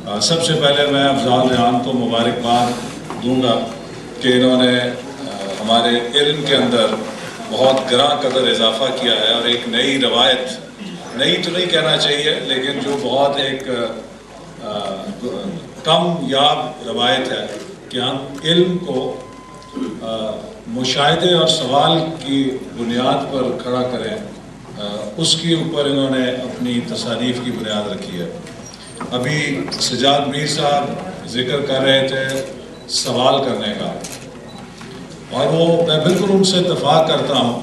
سب سے پہلے میں افضال ریحان کو مبارکباد دوں گا کہ انہوں نے ہمارے علم کے اندر بہت گراں قدر اضافہ کیا ہے، اور ایک نئی روایت، نئی تو نہیں کہنا چاہیے لیکن جو بہت ایک کم یاب روایت ہے کہ ہم علم کو مشاہدے اور سوال کی بنیاد پر کھڑا کریں، اس کے اوپر انہوں نے اپنی تصانیف کی بنیاد رکھی ہے۔ ابھی سجاد میر صاحب ذکر کر رہے تھے سوال کرنے کا، اور وہ میں بالکل ان سے اتفاق کرتا ہوں،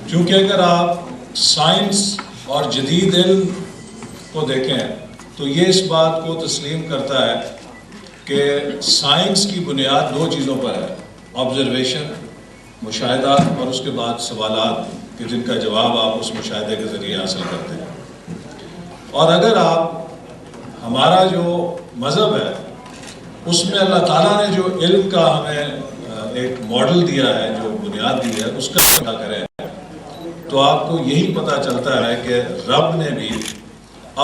کیونکہ اگر آپ سائنس اور جدید علم کو دیکھیں تو یہ اس بات کو تسلیم کرتا ہے کہ سائنس کی بنیاد دو چیزوں پر ہے: آبزرویشن، مشاہدہ، اور اس کے بعد سوالات کہ جن کا جواب آپ اس مشاہدے کے ذریعے حاصل کرتے ہیں۔ اور اگر آپ ہمارا جو مذہب ہے اس میں اللہ تعالیٰ نے جو علم کا ہمیں ایک ماڈل دیا ہے، جو بنیاد دی ہے، اس کا پتہ کریں تو آپ کو یہی پتہ چلتا ہے کہ رب نے بھی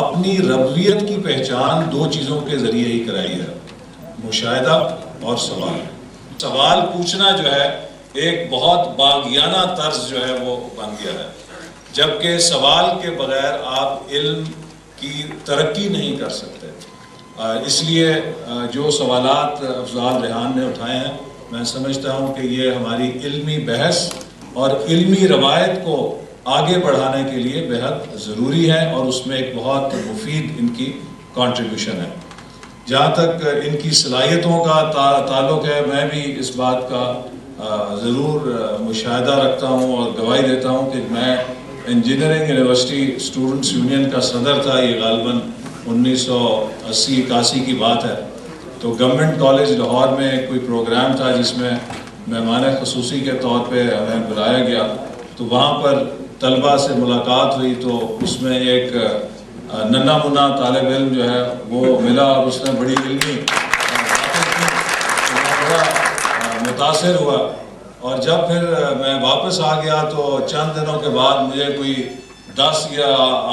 اپنی ربوبیت کی پہچان دو چیزوں کے ذریعے ہی کرائی ہے: مشاہدہ اور سوال۔ سوال پوچھنا جو ہے ایک بہت باغیانہ طرز جو ہے وہ بن گیا ہے، جبکہ سوال کے بغیر آپ علم کی ترقی نہیں کر سکتے۔ اس لیے جو سوالات افضال ریحان نے اٹھائے ہیں، میں سمجھتا ہوں کہ یہ ہماری علمی بحث اور علمی روایت کو آگے بڑھانے کے لیے بہت ضروری ہے، اور اس میں ایک بہت مفید ان کی کنٹریبیوشن ہے۔ جہاں تک ان کی صلاحیتوں کا تعلق ہے، میں بھی اس بات کا ضرور مشاہدہ رکھتا ہوں اور گواہی دیتا ہوں کہ میں انجینئرنگ یونیورسٹی اسٹوڈنٹس یونین کا صدر تھا، یہ غالباً 1980-81 کی بات ہے۔ تو گورنمنٹ کالج لاہور میں کوئی پروگرام تھا جس میں مہمان خصوصی کے طور پہ ہمیں بلایا گیا، تو وہاں پر طلباء سے ملاقات ہوئی، تو اس میں ایک ننھا منا طالب علم جو ہے وہ ملا، اور اس نے بڑی علمی بڑا متاثر ہوا۔ اور جب پھر میں واپس آ گیا تو چند دنوں کے بعد مجھے کوئی 10 یا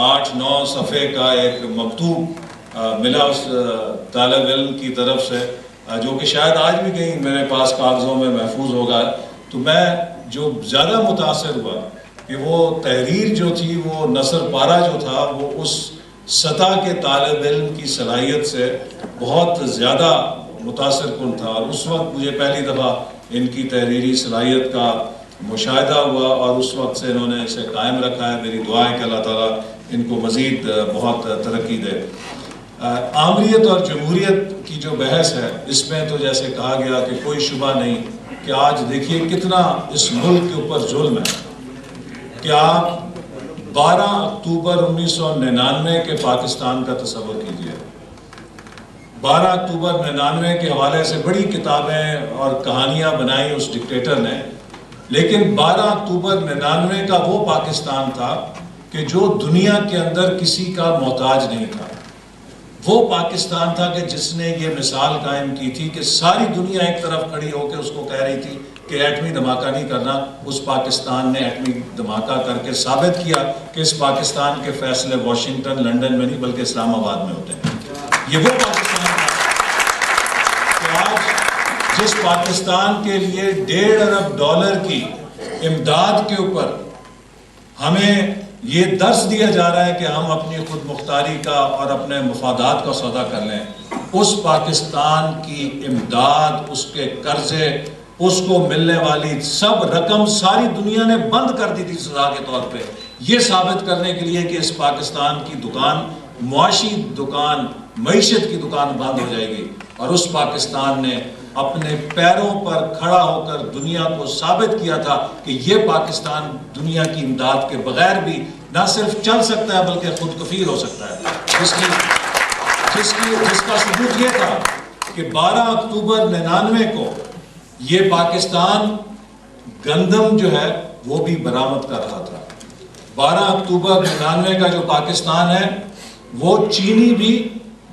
8-9 صفحے کا ایک مکتوب ملا اس طالب علم کی طرف سے، جو کہ شاید آج بھی کہیں میرے پاس کاغذوں میں محفوظ ہوگا۔ تو میں جو زیادہ متاثر ہوا کہ وہ تحریر جو تھی، وہ نثر پارہ جو تھا، وہ اس سطح کے طالب علم کی صلاحیت سے بہت زیادہ متاثر کن تھا، اور اس وقت مجھے پہلی دفعہ ان کی تحریری صلاحیت کا مشاہدہ ہوا، اور اس وقت سے انہوں نے اسے قائم رکھا ہے۔ میری دعا ہے کہ اللہ تعالیٰ ان کو مزید بہت ترقی دے۔ آمریت اور جمہوریت کی جو بحث ہے، اس میں تو جیسے کہا گیا کہ کوئی شبہ نہیں کہ آج دیکھیے کتنا اس ملک کے اوپر ظلم ہے کہ آپ 12 اکتوبر 1999 کے پاکستان کا تصور کیجئے۔ 12 اکتوبر 1999 کے حوالے سے بڑی کتابیں اور کہانیاں بنائی اس ڈکٹیٹر نے، لیکن 12 اکتوبر 1999 کا وہ پاکستان تھا کہ جو دنیا کے اندر کسی کا محتاج نہیں تھا۔ وہ پاکستان تھا کہ جس نے یہ مثال قائم کی تھی کہ ساری دنیا ایک طرف کھڑی ہو کے اس کو کہہ رہی تھی کہ ایٹمی دھماکہ نہیں کرنا۔ اس پاکستان نے ایٹمی دھماکہ کر کے ثابت کیا کہ اس پاکستان کے فیصلے واشنگٹن، لندن میں نہیں بلکہ اسلام آباد میں ہوتے ہیں۔ یہ وہ پاکستان تھا کہ آج جس پاکستان کے لیے $1.5 ارب کی امداد کے اوپر ہمیں یہ درس دیا جا رہا ہے کہ ہم اپنی خود مختاری کا اور اپنے مفادات کا سودا کر لیں، اس پاکستان کی امداد، اس کے قرضے، اس کو ملنے والی سب رقم ساری دنیا نے بند کر دی تھی سزا کے طور پہ، یہ ثابت کرنے کے لیے کہ اس پاکستان کی دکان، معاشی دکان، معیشت کی دکان بند ہو جائے گی۔ اور اس پاکستان نے اپنے پیروں پر کھڑا ہو کر دنیا کو ثابت کیا تھا کہ یہ پاکستان دنیا کی امداد کے بغیر بھی نہ صرف چل سکتا ہے بلکہ خود کفیل ہو سکتا ہے، جس کا ثبوت یہ تھا کہ 12 اکتوبر 1999 کو یہ پاکستان گندم جو ہے وہ بھی برآمد کر رہا تھا۔ 12 اکتوبر 1999 کا جو پاکستان ہے وہ چینی بھی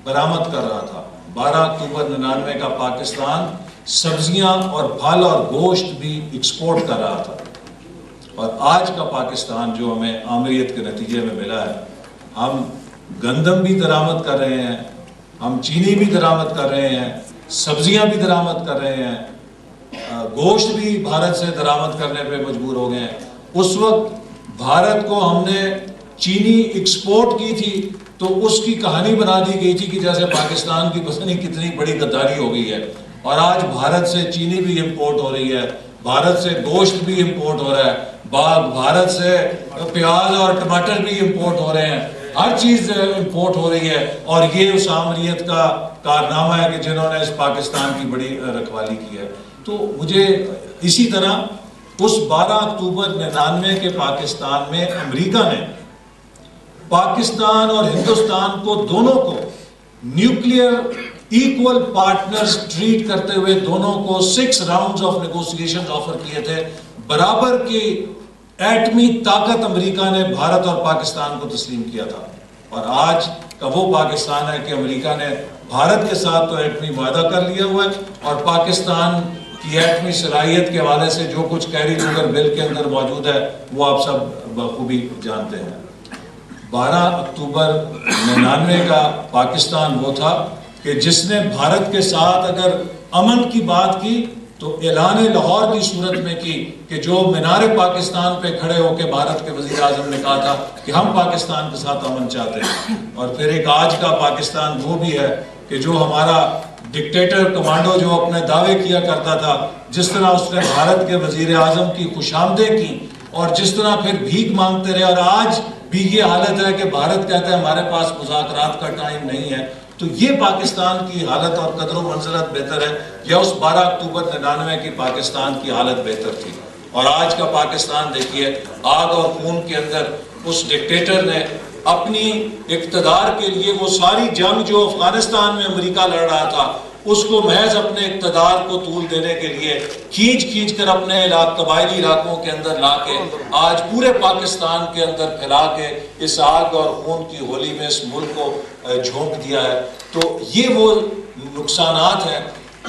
برآمد کر رہا تھا۔ 12 اکتوبر 1999 کا پاکستان سبزیاں اور پھل اور گوشت بھی ایکسپورٹ کر رہا تھا۔ اور آج کا پاکستان جو ہمیں آمریت کے نتیجے میں ملا ہے، ہم گندم بھی درآمد کر رہے ہیں، ہم چینی بھی درآمد کر رہے ہیں، سبزیاں بھی درآمد کر رہے ہیں، گوشت بھی بھارت سے درآمد کرنے پہ مجبور ہو گئے ہیں۔ اس وقت بھارت کو ہم نے چینی ایکسپورٹ کی تھی تو اس کی کہانی بنا دی گئی تھی کہ جیسے پاکستان کی پتہ نہیں کتنی بڑی غداری ہو گئی ہے، اور آج بھارت سے چینی بھی امپورٹ ہو رہی ہے، بھارت سے گوشت بھی امپورٹ ہو رہا ہے، بھارت سے پیاز اور ٹماٹر بھی امپورٹ ہو رہے ہیں، ہر چیز امپورٹ ہو رہی ہے، اور یہ اس آمریت کا کارنامہ ہے کہ جنہوں نے اس پاکستان کی بڑی رکھوالی کی ہے۔ تو مجھے اسی طرح اس 12 اکتوبر 99 کے پاکستان میں امریکہ نے پاکستان اور ہندوستان کو دونوں کو نیوکلیئر ایکول پارٹنرز ٹریٹ کرتے ہوئے دونوں کو 6 راؤنڈز آف نیگوسیشن آفر کیے تھے۔ برابر کی ایٹمی طاقت امریکہ نے بھارت اور پاکستان کو تسلیم کیا تھا، اور آج کا وہ پاکستان ہے کہ امریکہ نے بھارت کے ساتھ تو ایٹمی معاہدہ کر لیا ہوا ہے، اور پاکستان کی ایٹمی صلاحیت کے حوالے سے جو کچھ کیری فارورڈ بل کے اندر موجود ہے وہ آپ سب بخوبی جانتے ہیں۔ 12 اکتوبر 99 کا پاکستان وہ تھا کہ جس نے بھارت کے ساتھ اگر امن کی بات کی تو اعلان لاہور کی صورت میں کی کہ جو مینار پاکستان پہ کھڑے ہو کے بھارت کے وزیر اعظم نے کہا تھا کہ ہم پاکستان کے ساتھ امن چاہتے ہیں، اور پھر ایک آج کا پاکستان وہ بھی ہے کہ جو ہمارا ڈکٹیٹر کمانڈو جو اپنے دعوے کیا کرتا تھا، جس طرح اس نے بھارت کے وزیر اعظم کی خوشامدیں کی اور جس طرح پھر بھیک مانگتے رہے، اور آج بھی یہ حالت ہے کہ بھارت کہتا ہے ہمارے پاس مذاکرات کا ٹائم نہیں ہے۔ تو یہ پاکستان کی حالت اور قدر و منزلت بہتر ہے یا اس 12 اکتوبر 99 کی پاکستان کی حالت بہتر تھی؟ اور آج کا پاکستان دیکھیے، آگ اور خون کے اندر اس ڈکٹیٹر نے اپنی اقتدار کے لیے وہ ساری جنگ جو افغانستان میں امریکہ لڑ رہا تھا اس کو محض اپنے اقتدار کو طول دینے کے لیے کھینچ کر اپنے قبائلی علاقوں کے اندر لا کے آج پورے پاکستان کے اندر پھیلا کے اس آگ اور خون کی ہولی میں اس ملک کو جھونک دیا ہے۔ تو یہ وہ نقصانات ہیں۔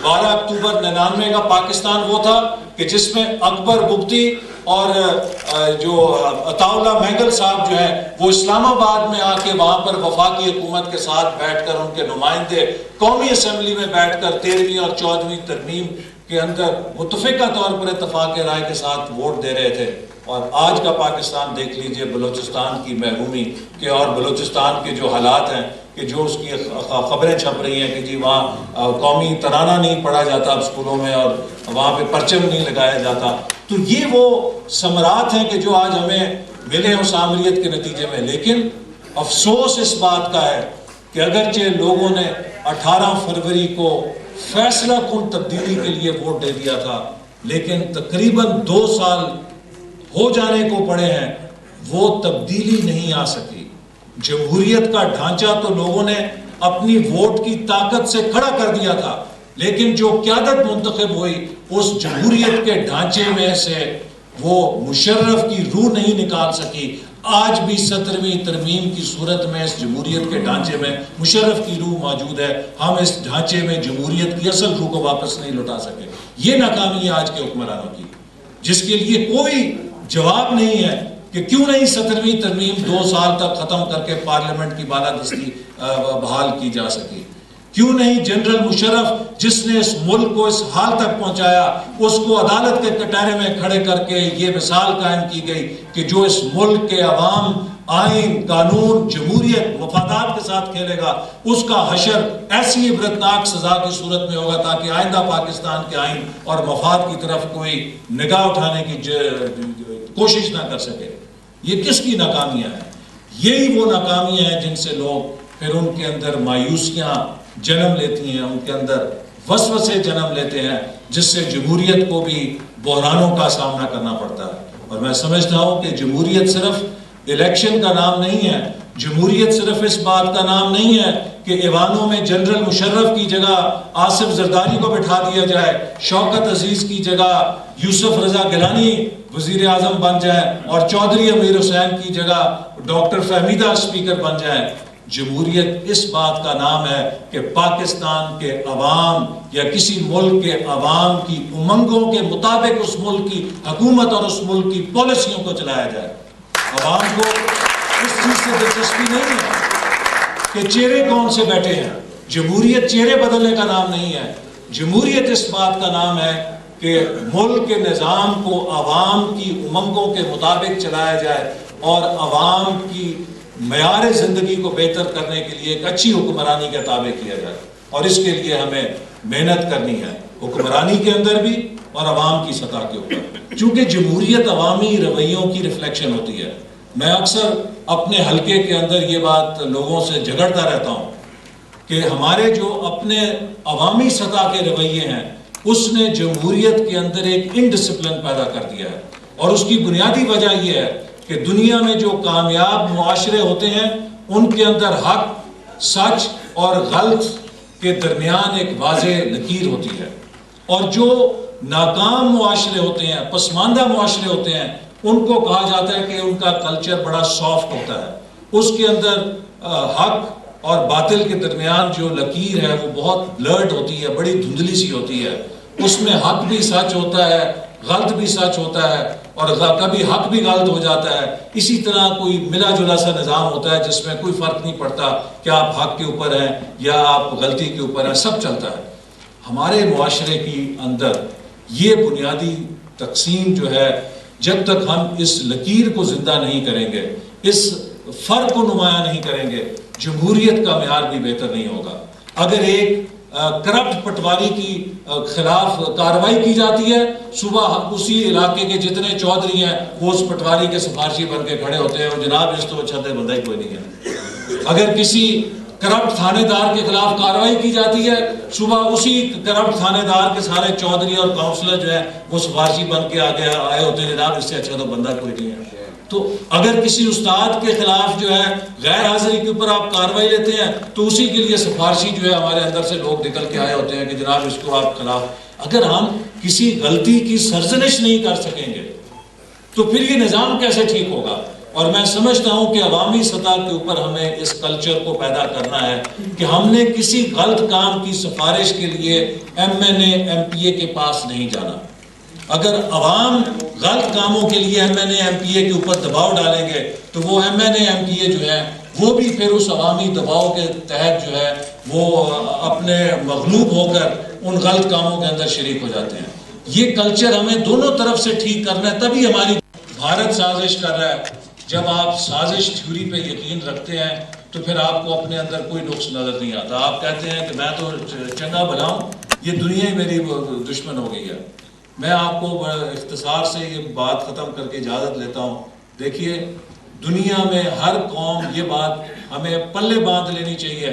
12 اکتوبر 99 کا پاکستان وہ تھا کہ جس میں اکبر بگٹی اور جو عطا اللہ محگل صاحب جو ہیں وہ اسلام آباد میں آ کے وہاں پر وفاقی حکومت کے ساتھ بیٹھ کر ان کے نمائندے قومی اسمبلی میں بیٹھ کر 13ویں اور 14ویں ترمیم کے اندر متفقہ طور پر اتفاق رائے کے ساتھ ووٹ دے رہے تھے۔ اور آج کا پاکستان دیکھ لیجئے، بلوچستان کی محرومی کے اور بلوچستان کے جو حالات ہیں کہ جو اس کی خبریں چھپ رہی ہیں کہ جی وہاں قومی ترانہ نہیں پڑھا جاتا اب اسکولوں میں اور وہاں پہ پرچم نہیں لگایا جاتا۔ تو یہ وہ ثمرات ہیں کہ جو آج ہمیں ملے اس آمریت کے نتیجے میں۔ لیکن افسوس اس بات کا ہے کہ اگرچہ لوگوں نے 18 فروری کو فیصلہ کن تبدیلی کے لیے ووٹ دے دیا تھا، لیکن تقریباً 2 سال ہو جانے کو پڑے ہیں، وہ تبدیلی نہیں آ سکی۔ جمہوریت کا ڈھانچہ تو لوگوں نے اپنی ووٹ کی طاقت سے کھڑا کر دیا تھا، لیکن جو قیادت منتخب ہوئی اس جمہوریت کے ڈھانچے میں سے وہ مشرف کی روح نہیں نکال سکی۔ آج بھی 17ویں ترمیم کی صورت میں اس جمہوریت کے ڈھانچے میں مشرف کی روح موجود ہے، ہم اس ڈھانچے میں جمہوریت کی اصل روح کو واپس نہیں لوٹا سکے۔ یہ ناکامی ہے آج کے حکمرانوں کی، جس کے لیے کوئی جواب نہیں ہے کہ کیوں نہیں 17ویں ترمیم 2 سال تک ختم کر کے پارلیمنٹ کی بالادستی بحال کی جا سکی؟ کیوں نہیں جنرل مشرف جس نے اس ملک کو اس حال تک پہنچایا اس کو عدالت کے کٹہرے میں کھڑے کر کے یہ مثال قائم کی گئی کہ جو اس ملک کے عوام آئین، قانون، جمہوریت، مفادات کے ساتھ کھیلے گا اس کا حشر ایسی عبرتناک سزا کی صورت میں ہوگا تاکہ آئندہ پاکستان کے آئین اور مفاد کی طرف کوئی نگاہ اٹھانے کی کوشش نہ کر سکے۔ یہ کس کی ناکامیاں ہیں؟ یہی وہ ناکامیاں ہیں جن سے لوگ پھر ان کے اندر مایوسیاں جنم لیتی ہیں، ان کے اندر وسوسے جنم لیتے ہیں، جس سے جمہوریت کو بھی بحرانوں کا سامنا کرنا پڑتا ہے۔ اور میں سمجھتا ہوں کہ جمہوریت صرف الیکشن کا نام نہیں ہے، جمہوریت صرف اس بات کا نام نہیں ہے کہ ایوانوں میں جنرل مشرف کی جگہ آصف زرداری کو بٹھا دیا جائے، شوکت عزیز کی جگہ یوسف رضا گیلانی وزیر اعظم بن جائے اور چودھری امیر حسین کی جگہ ڈاکٹر فہمیدہ اسپیکر بن جائیں۔ جمہوریت اس بات کا نام ہے کہ پاکستان کے عوام یا کسی ملک کے عوام کی امنگوں کے مطابق اس ملک کی حکومت اور اس ملک کی پالیسیوں کو چلایا جائے۔ عوام کو اس چیز سے دلچسپی نہیں ہے کہ چہرے کون سے بیٹھے ہیں۔ جمہوریت چہرے بدلنے کا نام نہیں ہے. جمہوریت اس بات کا نام ہے کہ ملک کے نظام کو عوام کی امنگوں کے مطابق چلایا جائے اور عوام کی معیار زندگی کو بہتر کرنے کے لیے ایک اچھی حکمرانی کے تابع کیا جائے. اور اس کے لیے ہمیں محنت کرنی ہے، حکمرانی کے اندر بھی اور عوام کی سطح کے اوپر. چونکہ جمہوریت عوامی رویوں کی ریفلیکشن ہوتی ہے. میں اکثر اپنے حلقے کے اندر یہ بات لوگوں سے جھگڑتا رہتا ہوں کہ ہمارے جو اپنے عوامی سطح کے رویے ہیں اس نے جمہوریت کے اندر ایک انڈسپلن پیدا کر دیا ہے. اور اس کی بنیادی وجہ یہ ہے کہ دنیا میں جو کامیاب معاشرے ہوتے ہیں ان کے اندر حق، سچ اور غلط کے درمیان ایک واضح لکیر ہوتی ہے. اور جو ناکام معاشرے ہوتے ہیں، پسماندہ معاشرے ہوتے ہیں، ان کو کہا جاتا ہے کہ ان کا کلچر بڑا سافٹ ہوتا ہے. اس کے اندر حق اور باطل کے درمیان جو لکیر ہے وہ بہت بلرڈ ہوتی ہے، بڑی دھندلی سی ہوتی ہے. اس میں حق بھی سچ ہوتا ہے، غلط بھی سچ ہوتا ہے، اور کبھی حق بھی غلط ہو جاتا ہے. اسی طرح کوئی ملا جلا سا نظام ہوتا ہے جس میں کوئی فرق نہیں پڑتا کہ آپ حق کے اوپر ہیں یا آپ غلطی کے اوپر ہیں، سب چلتا ہے. ہمارے معاشرے کی اندر یہ بنیادی تقسیم جو ہے، جب تک ہم اس لکیر کو زندہ نہیں کریں گے، اس فرق کو نمایاں نہیں کریں گے، جمہوریت کا معیار بھی بہتر نہیں ہوگا. اگر ایک کرپٹ پٹواری کی خلاف کارروائی کی جاتی ہے، صبح اسی علاقے کے جتنے چودھری ہیں وہ اس پٹواری کے سفارشی بن کے کھڑے ہوتے ہیں، وہ جناب اس تو اچھا دے بندہ ہی کوئی نہیں ہے. اگر کسی کرپٹ تھانے دار کے خلاف کارروائی کی جاتی ہے، صبح اسی کرپٹ تھانے دار کے سارے چودھری اور کاؤنسلر جو ہیں وہ سفارشی بن کے آئے ہوتے ہیں، جناب اس سے اچھا تو بندہ کوئی نہیں ہے. تو اگر کسی استاد کے خلاف جو ہے غیر حاضری کے اوپر آپ کارروائی لیتے ہیں تو اسی کے لیے سفارشی جو ہے ہمارے اندر سے لوگ نکل کے آئے ہوتے ہیں کہ جناب اس کو آپ خلاف. اگر ہم کسی غلطی کی سرزنش نہیں کر سکیں گے تو پھر یہ نظام کیسے ٹھیک ہوگا؟ اور میں سمجھتا ہوں کہ عوامی سطح کے اوپر ہمیں اس کلچر کو پیدا کرنا ہے کہ ہم نے کسی غلط کام کی سفارش کے لیے MNA MPA کے پاس نہیں جانا. اگر عوام غلط کاموں کے لیے MNA MPA کے اوپر دباؤ ڈالیں گے تو وہ MNA MPA جو ہے وہ بھی پھر اس عوامی دباؤ کے تحت جو ہے وہ اپنے مغلوب ہو کر ان غلط کاموں کے اندر شریک ہو جاتے ہیں. یہ کلچر ہمیں دونوں طرف سے ٹھیک کرنا ہے، تبھی ہماری. بھارت سازش کر رہا ہے. جب آپ سازش تھیوری پہ یقین رکھتے ہیں تو پھر آپ کو اپنے اندر کوئی نقص نظر نہیں آتا. آپ کہتے ہیں کہ میں تو چنگا بھلا ہوں، یہ دنیا ہی میری دشمن ہو گئی ہے. میں آپ کو اختصار سے یہ بات ختم کر کے اجازت لیتا ہوں. دیکھیے، دنیا میں ہر قوم یہ بات ہمیں پلے باندھ لینی چاہیے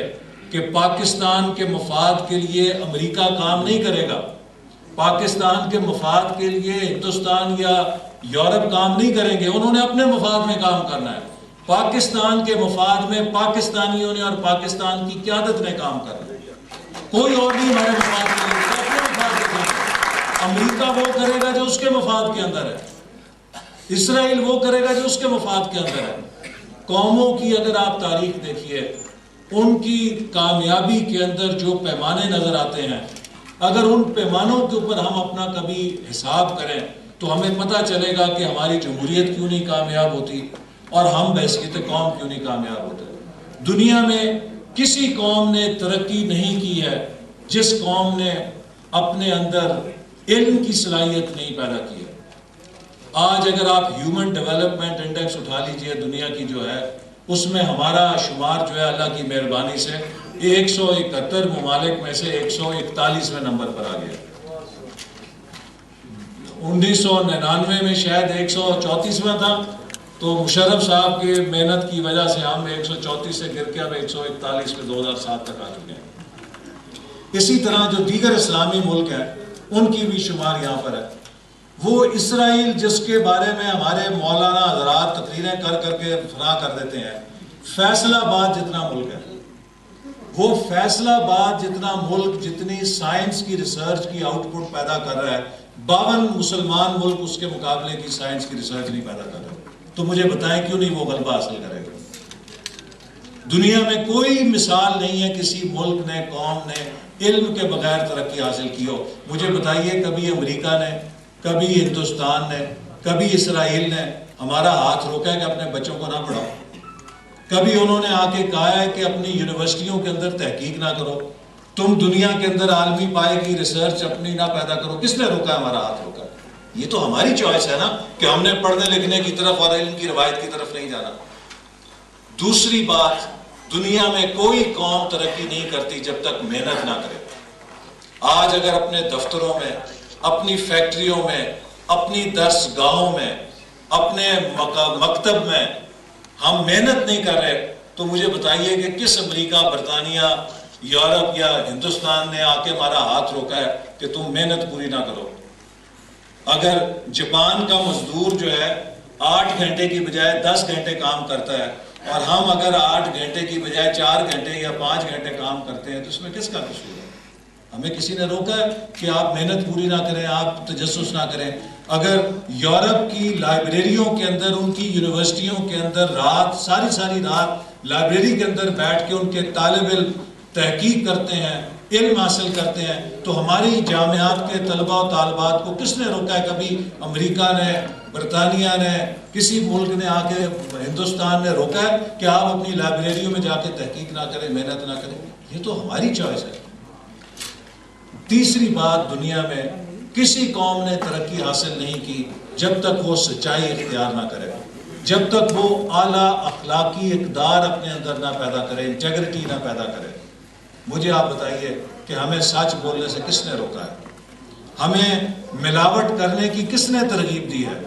کہ پاکستان کے مفاد کے لیے امریکہ کام نہیں کرے گا، پاکستان کے مفاد کے لیے ہندوستان یا یورپ کام نہیں کریں گے. انہوں نے اپنے مفاد میں کام کرنا ہے. پاکستان کے مفاد میں پاکستانیوں نے اور پاکستان کی قیادت نے کام کرنا ہے. کوئی اور نہیں ہمارے مفاد کے لیے، اپنے مفاد کے لیے. امریکہ وہ کرے گا جو اس کے مفاد کے اندر ہے، اسرائیل وہ کرے گا جو اس کے مفاد کے اندر ہے. قوموں کی اگر آپ تاریخ دیکھیے، ان کی کامیابی کے اندر جو پیمانے نظر آتے ہیں، اگر ان پیمانوں کے اوپر ہم اپنا کبھی حساب کریں تو ہمیں پتہ چلے گا کہ ہماری جمہوریت کیوں نہیں کامیاب ہوتی اور ہم بحیثیت قوم کیوں نہیں کامیاب ہوتے. دنیا میں کسی قوم نے ترقی نہیں کی ہے جس قوم نے اپنے اندر علم کی صلاحیت نہیں پیدا کی ہے. آج اگر آپ ہیومن ڈیولپمنٹ انڈیکس اٹھا لیجئے دنیا کی جو ہے، اس میں ہمارا شمار جو ہے اللہ کی مہربانی سے 171 ممالک میں سے 141ویں نمبر پر آ گیا. 1999 میں شاید 134واں تھا، تو مشرف صاحب کی محنت کی وجہ سے ہم 134 سے گر کے اب 141 پہ 2007 تک آ چکے ہیں. اسی طرح جو دیگر اسلامی ملک ہیں ان کی بھی شمار یہاں پر ہے. وہ اسرائیل جس کے بارے میں ہمارے مولانا حضرات تقریریں کر کر کے فنا کر دیتے ہیں، فیصل آباد جتنا ملک ہے، وہ فیصل آباد جتنا ملک جتنی سائنس کی ریسرچ کی آؤٹ پٹ پیدا کر رہا ہے، 52 مسلمان ملک اس کے مقابلے کی سائنس کی ریسرچ نہیں پیدا کر رہے. تو مجھے بتائیں کیوں نہیں وہ غلبہ حاصل کرے گا؟ دنیا میں کوئی مثال نہیں ہے کسی ملک نے، قوم نے علم کے بغیر ترقی حاصل کی ہو. مجھے بتائیے کبھی امریکہ نے، کبھی ہندوستان نے، کبھی اسرائیل نے ہمارا ہاتھ روکا ہے کہ اپنے بچوں کو نہ پڑھاؤ؟ کبھی انہوں نے آ کے کہا ہے کہ اپنی یونیورسٹیوں کے اندر تحقیق نہ کرو، تم دنیا کے اندر عالمی پائے کی ریسرچ اپنی نہ پیدا کرو؟ کس نے روکا ہے؟ ہمارا ہاتھ روکا ہے؟ یہ تو ہماری چوائس ہے نا کہ ہم نے پڑھنے لکھنے کی طرف اور علم کی روایت کی طرف نہیں جانا۔ دوسری بات، دنیا میں کوئی قوم ترقی نہیں کرتی جب تک محنت نہ کرے۔ آج اگر اپنے دفتروں میں، اپنی فیکٹریوں میں، اپنی درس گاہوں میں، اپنے مکتب میں ہم محنت نہیں کر رہے تو مجھے بتائیے کہ کس امریکہ، برطانیہ، یورپ یا ہندوستان نے آ کے ہمارا ہاتھ روکا ہے کہ تم محنت پوری نہ کرو؟ اگر جاپان کا مزدور جو ہے 8 گھنٹے کی بجائے 10 گھنٹے کام کرتا ہے اور ہم اگر 8 گھنٹے کی بجائے 4 گھنٹے یا 5 گھنٹے کام کرتے ہیں تو اس میں کس کا قصور ہے؟ ہمیں کسی نے روکا ہے کہ آپ محنت پوری نہ کریں، آپ تجسس نہ کریں؟ اگر یورپ کی لائبریریوں کے اندر، ان کی یونیورسٹیوں کے اندر ساری رات لائبریری کے اندر بیٹھ کے ان کے طالب علم تحقیق کرتے ہیں، علم حاصل کرتے ہیں، تو ہماری جامعات کے طلبہ و طالبات کو کس نے روکا ہے؟ کبھی امریکہ نے، برطانیہ نے، کسی ملک نے آ کے، ہندوستان نے روکا ہے کہ آپ اپنی لائبریریوں میں جا کے تحقیق نہ کریں، محنت نہ کریں؟ یہ تو ہماری چوائس ہے۔ تیسری بات، دنیا میں کسی قوم نے ترقی حاصل نہیں کی جب تک وہ سچائی اختیار نہ کرے، جب تک وہ اعلیٰ اخلاقی اقدار اپنے اندر نہ پیدا کرے، انٹیگریٹی نہ پیدا کرے۔ مجھے آپ بتائیے کہ ہمیں سچ بولنے سے کس نے روکا ہے؟ ہمیں ملاوٹ کرنے کی کس نے ترغیب دی ہے؟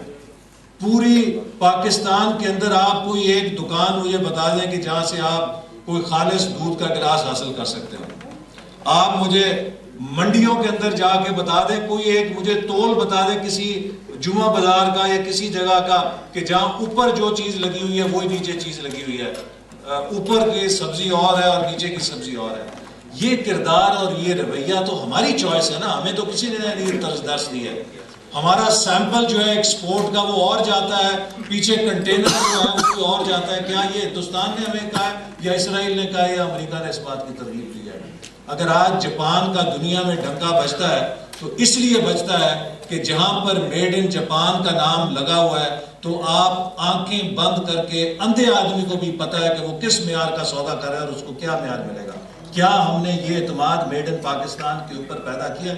پوری پاکستان کے اندر آپ کوئی ایک دکان مجھے بتا دیں کہ جہاں سے آپ کوئی خالص دودھ کا گلاس حاصل کر سکتے ہیں۔ آپ مجھے منڈیوں کے اندر جا کے بتا دیں، کوئی ایک مجھے تول بتا دیں کسی جمعہ بازار کا یا کسی جگہ کا کہ جہاں اوپر جو چیز لگی ہوئی ہے وہی نیچے چیز لگی ہوئی ہے، اوپر کی سبزی اور ہے اور نیچے کی سبزی اور ہے۔ یہ کردار اور یہ رویہ تو ہماری چوائس ہے نا، ہمیں تو کسی نے نہیں طرز درس دی ہے۔ ہمارا سیمپل جو ہے ایکسپورٹ کا وہ اور جاتا ہے، پیچھے کنٹینر جو ہے وہ کوئی اور جاتا ہے۔ کیا یہ ہندوستان نے ہمیں کہا ہے یا اسرائیل نے کہا ہے یا امریکہ نے اس بات کی ترغیب دی ہے؟ اگر آج جاپان کا دنیا میں ڈنکا بجتا ہے تو اس لیے بجتا ہے کہ جہاں پر میڈ ان جاپان کا نام لگا ہوا ہے تو آپ آنکھیں بند کر کے، اندھے آدمی کو بھی پتا ہے کہ وہ کس معیار کا سودا کر رہا ہے اور اس کو کیا معیار ملے گا۔ کیا ہم نے یہ اعتماد میڈ ان پاکستان کے اوپر پیدا کیا؟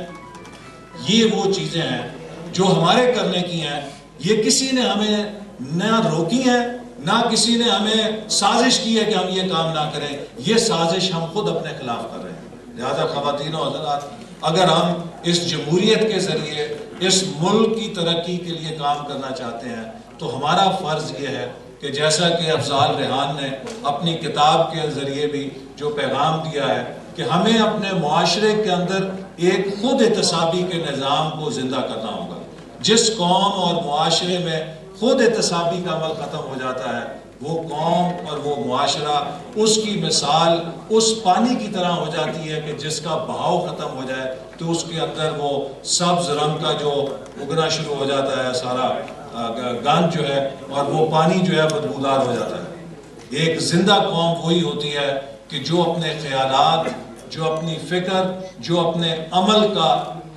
یہ وہ چیزیں ہیں جو ہمارے کرنے کی ہیں۔ یہ کسی نے ہمیں نہ روکی ہے، نہ کسی نے ہمیں سازش کی ہے کہ ہم یہ کام نہ کریں۔ یہ سازش ہم خود اپنے خلاف کر رہے ہیں۔ لہذا خواتین و حضرات، اگر ہم اس جمہوریت کے ذریعے اس ملک کی ترقی کے لیے کام کرنا چاہتے ہیں تو ہمارا فرض یہ ہے کہ جیسا کہ افضال ریحان نے اپنی کتاب کے ذریعے بھی جو پیغام دیا ہے کہ ہمیں اپنے معاشرے کے اندر ایک خود احتسابی کے نظام کو زندہ کرنا ہوگا۔ جس قوم اور معاشرے میں خود احتسابی کا عمل ختم ہو جاتا ہے، وہ قوم اور وہ معاشرہ، اس کی مثال اس پانی کی طرح ہو جاتی ہے کہ جس کا بہاؤ ختم ہو جائے تو اس کے اندر وہ سبز رنگ کا جو اگنا شروع ہو جاتا ہے سارا گند جو ہے، اور وہ پانی جو ہے بدبودار ہو جاتا ہے۔ ایک زندہ قوم وہی ہوتی ہے کہ جو اپنے خیالات، جو اپنی فکر، جو اپنے عمل کا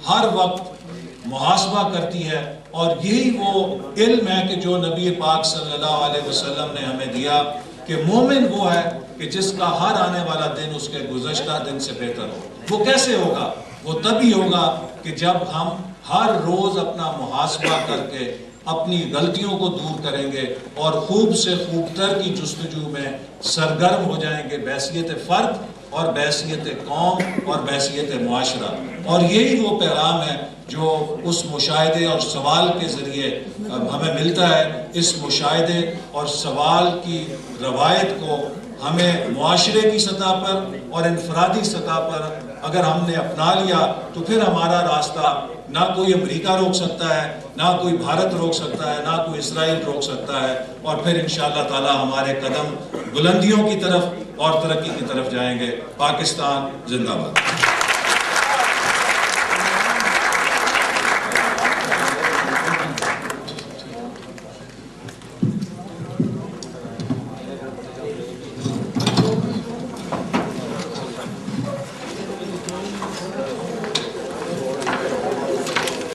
ہر وقت محاسبہ کرتی ہے، اور یہی وہ علم ہے کہ جو نبی پاک صلی اللہ علیہ وسلم نے ہمیں دیا کہ مومن وہ ہے کہ جس کا ہر آنے والا دن اس کے گزشتہ دن سے بہتر ہو۔ وہ کیسے ہوگا؟ وہ تبھی ہوگا کہ جب ہم ہر روز اپنا محاسبہ کر کے اپنی غلطیوں کو دور کریں گے اور خوب سے خوب تر کی جستجو میں سرگرم ہو جائیں گے بحیثیت فرد اور بحیثیت قوم اور بحیثیت معاشرہ۔ اور یہی وہ پیغام ہے جو اس مشاہدے اور سوال کے ذریعے ہمیں ملتا ہے۔ اس مشاہدے اور سوال کی روایت کو ہمیں معاشرے کی سطح پر اور انفرادی سطح پر اگر ہم نے اپنا لیا تو پھر ہمارا راستہ نہ کوئی امریکہ روک سکتا ہے، نہ کوئی بھارت روک سکتا ہے، نہ کوئی اسرائیل روک سکتا ہے، اور پھر انشاءاللہ تعالی ہمارے قدم بلندیوں کی طرف اور ترقی کی طرف جائیں گے۔ پاکستان زندہ باد۔